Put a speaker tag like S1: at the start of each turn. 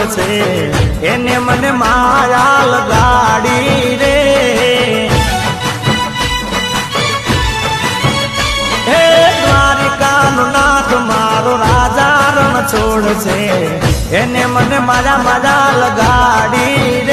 S1: છે એને મને માયા લગાડી રે હે દ્વારિકાનો નાથ મારો રાજા રણ છોડ છે એને મને માયા લગાડી રે